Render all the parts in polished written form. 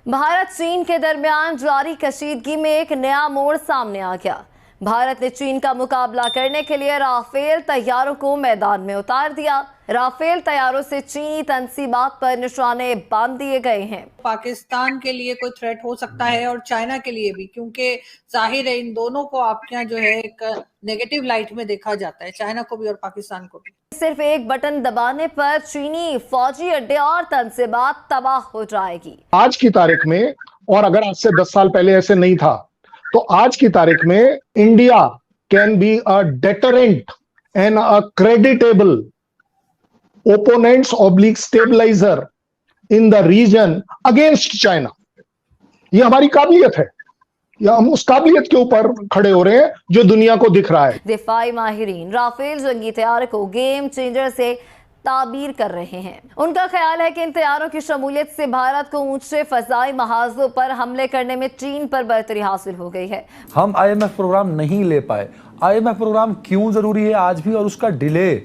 भारत चीन के दरमियान जारी कशीदगी में एक नया मोड़ सामने आ गया। भारत ने चीन का मुकाबला करने के लिए राफेल तैयारों को मैदान में उतार दिया। राफेल तैयारों से चीनी तंसीबात पर निशाने बांध दिए गए हैं। पाकिस्तान के लिए कोई थ्रेट हो सकता है और चाइना के लिए भी, क्योंकि जाहिर है इन दोनों को आपके यहाँ जो है एक नेगेटिव लाइट में देखा जाता है, चाइना को भी और पाकिस्तान को भी। सिर्फ एक बटन दबाने पर चीनी फौजी अड्डे और तंसीबात तबाह हो जाएगी। आज की तारीख में, और अगर आज से 10 साल पहले ऐसे नहीं था, तो आज की तारीख में India can be a deterrent and a creditable opponents oblique stabiliser in the region against China. ये हमारी काबिलियत है, या हम उस काबिलियत के ऊपर खड़े हो रहे हैं जो दुनिया को दिख रहा है। दिफाई माहिरीन राफेल जंगी तैयार को गेम चेंजर से ताबीर कर रहे हैं। उनका ख्याल है कि इन तैयारों की शमूलियत से भारत को ऊंचे फजाई महाजों पर हमले करने में चीन पर बढ़तरी हासिल हो गई है। हम IMF प्रोग्राम नहीं ले पाए। IMF प्रोग्राम क्यों जरूरी है आज भी, और उसका डिले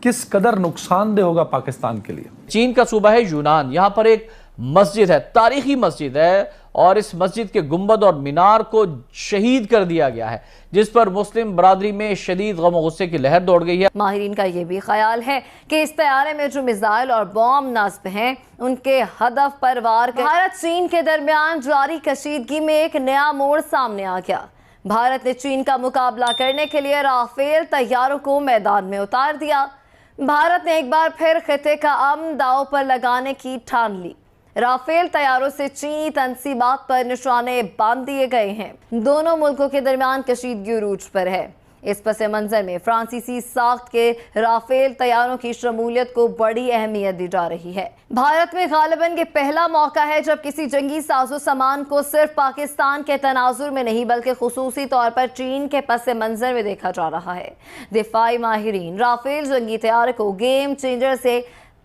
किस कदर नुकसानदेह होगा पाकिस्तान के लिए। चीन का सूबा है यूनान, यहाँ पर एक मस्जिद है, तारीखी मस्जिद है, और इस मस्जिद के गुंबद और मीनार को शहीद कर दिया गया है, जिस पर मुस्लिम बरादरी में शदीद गम और गुस्से की लहर दौड़ गई है। माहिरीन का यह भी ख्याल है कि इस तैयारे में जो मिसाइल और बॉम्ब नस्ब हैं, उनके हदफ पर वार कर भारत चीन के दरमियान जारी कशीदगी में एक नया मोड़ सामने आ गया। भारत ने चीन का मुकाबला करने के लिए राफेल तैयारों को मैदान में उतार दिया। भारत ने एक बार फिर खिते का अमन दांव पर लगाने की ठान ली। राफेल तैयारों से चीनी तंसीबात पर निशाने बांध दिए गए हैं। दोनों मुल्कों के दरमियान कशीदगी उरूज पर है। इस पस मंजर में फ्रांसीसी साख्त के राफेल तैयारों की शमूलियत को बड़ी अहमियत दी जा रही है। भारत में गालिबन ये पहला मौका है जब किसी जंगी साजो सामान को सिर्फ पाकिस्तान के तनाजुर में नहीं बल्कि खुसूसी तौर पर चीन के पस मंजर में देखा जा रहा है। दिफाई माहिरीन राफेल जंगी तैयार को गेम चेंजर से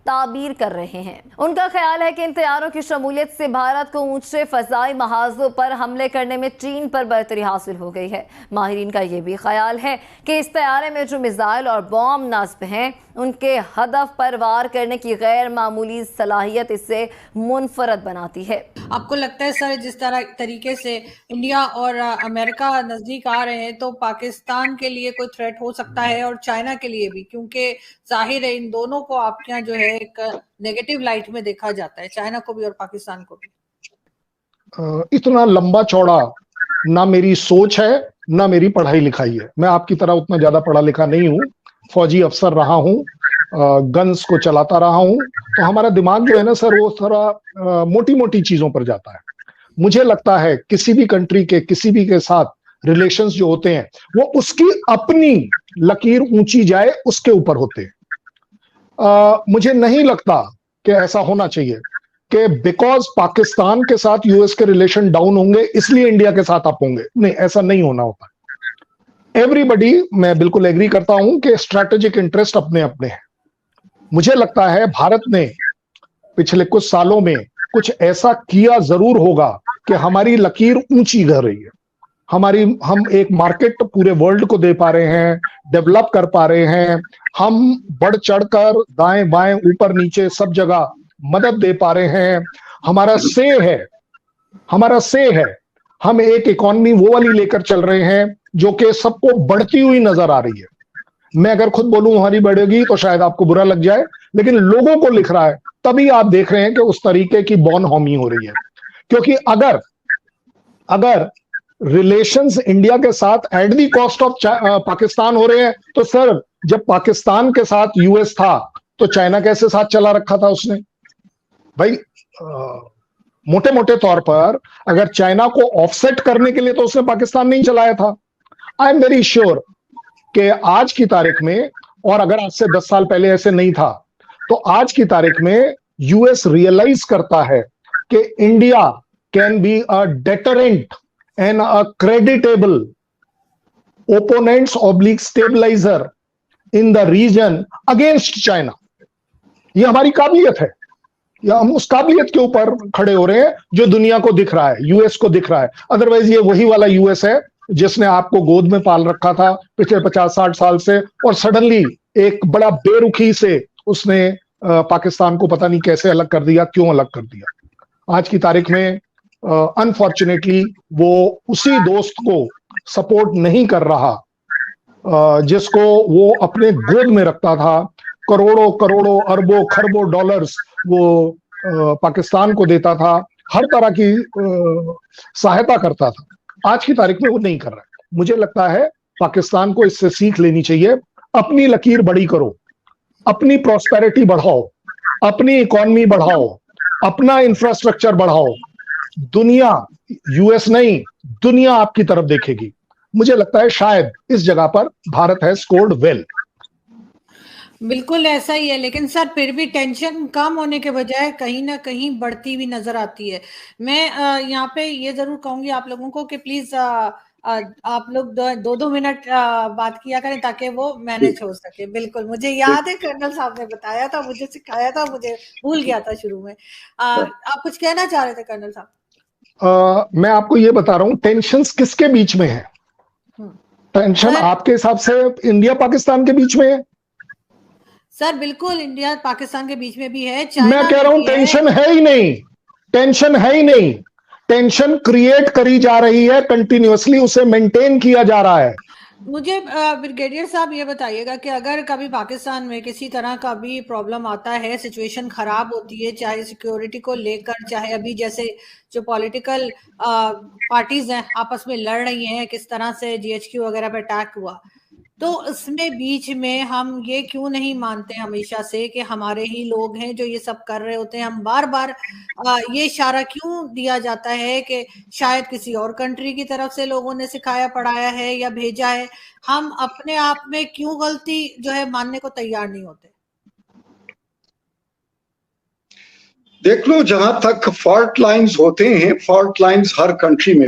ताबीर कर रहे हैं। उनका ख्याल है कि इन तैयारों की शमूलियत से भारत को ऊंचे फजाई महाजों पर हमले करने में चीन पर बढ़तरी हासिल हो गई है। माहिरीन का यह भी ख्याल है कि इस तैयारे में जो मिसाइल और बॉम्ब नस्ब हैं, उनके हदफ पर वार करने की गैर मामूली सलाहियत इससे मुनफरद बनाती है। आपको लगता है सर, जिस तरीके से इंडिया और अमेरिका नजदीक आ रहे हैं, तो पाकिस्तान के लिए कोई थ्रेट हो सकता है और चाइना के लिए भी, क्योंकि जाहिर है इन दोनों को आपके यहाँ जो है एक नेगेटिव लाइट में देखा जाता है, चाइना को भी और पाकिस्तान को भी। इतना लंबा चौड़ा ना मेरी सोच है ना मेरी पढ़ाई लिखाई है। मैं आपकी तरह उतना ज्यादा पढ़ा लिखा नहीं हूँ, फौजी अफसर रहा हूँ, गन्स को चलाता रहा हूँ, तो हमारा दिमाग जो है ना सर, वो थोड़ा मोटी मोटी चीजों पर जाता है। मुझे लगता है किसी भी कंट्री के किसी भी के साथ रिलेशंस जो होते हैं, वो उसकी अपनी लकीर ऊंची जाए उसके ऊपर होते हैं। मुझे नहीं लगता कि ऐसा होना चाहिए कि बिकॉज पाकिस्तान के साथ यूएस के रिलेशन डाउन होंगे इसलिए इंडिया के साथ अप होंगे। नहीं, ऐसा नहीं होना होता। एवरीबडी, मैं बिल्कुल एग्री करता हूं कि स्ट्रैटेजिक इंटरेस्ट अपने अपने हैं। मुझे लगता है भारत ने पिछले कुछ सालों में कुछ ऐसा किया जरूर होगा कि हमारी लकीर ऊंची कर रही है। हम एक मार्केट पूरे वर्ल्ड को दे पा रहे हैं, डेवलप कर पा रहे हैं, हम बढ़ चढ़कर दाएं बाएं ऊपर नीचे सब जगह मदद दे पा रहे हैं। हमारा से है, हम एक इकॉनमी वो वाली लेकर चल रहे हैं जो कि सबको बढ़ती हुई नजर आ रही है। मैं अगर खुद बोलूं हमारी बढ़ेगी तो शायद आपको बुरा लग जाए, लेकिन लोगों को लिख रहा है, तभी आप देख रहे हैं कि उस तरीके की बॉनहोमी हो रही है। क्योंकि अगर रिलेशंस इंडिया के साथ at the cost of Pakistan हो रहे हैं, तो सर जब पाकिस्तान के साथ यूएस था तो चाइना कैसे साथ चला रखा था उसने? भाई मोटे मोटे तौर पर अगर चाइना को ऑफसेट करने के लिए तो उसने पाकिस्तान नहीं चलाया था। आई एम वेरी श्योर कि आज की तारीख में, और अगर आज से 10 साल पहले ऐसे नहीं था, तो आज की तारीख में यूएस रियलाइज करता है कि India can be a deterrent and a creditable opponents oblique stabiliser in the region against China. ये हमारी काबिलियत है, या हम उस काबिलियत के ऊपर खड़े हो रहे हैं जो दुनिया को दिख रहा है, यूएस को दिख रहा है। अदरवाइज ये वही वाला यूएस है जिसने आपको गोद में पाल रखा था पिछले 50-60 साल से, और सडनली एक बड़ा बेरुखी से उसने पाकिस्तान को पता नहीं कैसे अलग कर दिया, क्यों अलग कर दिया। आज की तारीख में अनफॉर्चुनेटली वो उसी दोस्त को सपोर्ट नहीं कर रहा जिसको वो अपने गोद में रखता था। करोड़ों करोड़ों अरबों खरबों डॉलर्स वो पाकिस्तान को देता था, हर तरह की सहायता करता था। आज की तारीख में वो नहीं कर रहा है। मुझे लगता है पाकिस्तान को इससे सीख लेनी चाहिए। अपनी लकीर बड़ी करो, अपनी प्रॉस्पेरिटी बढ़ाओ, अपनी इकोनॉमी बढ़ाओ, अपना इंफ्रास्ट्रक्चर बढ़ाओ। दुनिया, यूएस नहीं, दुनिया आपकी तरफ देखेगी। मुझे लगता है शायद इस जगह पर भारत है स्कोर्ड वेल। बिल्कुल ऐसा ही है, लेकिन सर फिर भी टेंशन कम होने के बजाय कहीं ना कहीं बढ़ती हुई नजर आती है। मैं यहाँ पे ये जरूर कहूंगी आप लोगों को कि प्लीज आप लोग दो मिनट बात किया करें ताकि वो मैनेज हो सके। बिल्कुल, मुझे याद है कर्नल साहब ने बताया था, मुझे सिखाया था, मुझे भूल गया था शुरू में। आप कुछ कहना चाह रहे थे कर्नल साहब? मैं आपको ये बता रहा हूँ टेंशन किसके बीच में है। टेंशन आपके हिसाब से इंडिया पाकिस्तान के बीच में है? सर बिल्कुल इंडिया पाकिस्तान के बीच में भी है। मैं कह रहा हूं टेंशन है ही नहीं, टेंशन है ही नहीं। टेंशन क्रिएट करी जा रही है, कंटिन्यूअसली उसे मेंटेन किया जा रहा है। मुझे ब्रिगेडियर साहब ये बताइएगा कि अगर कभी पाकिस्तान में किसी तरह का भी प्रॉब्लम आता है, सिचुएशन खराब होती है, चाहे सिक्योरिटी को लेकर, चाहे अभी जैसे जो पॉलिटिकल पार्टीज हैं आपस में लड़ रही हैं, किस तरह से जीएचक्यू वगैरह पे अटैक हुआ, तो इसमें बीच में हम ये क्यों नहीं मानते हमेशा से कि हमारे ही लोग हैं जो ये सब कर रहे होते हैं? हम बार बार ये इशारा क्यों दिया जाता है कि शायद किसी और कंट्री की तरफ से लोगों ने सिखाया पढ़ाया है या भेजा है? हम अपने आप में क्यों गलती जो है मानने को तैयार नहीं होते? देख लो, जहां तक फॉल्ट लाइंस होते हैं, फॉल्ट लाइंस हर कंट्री में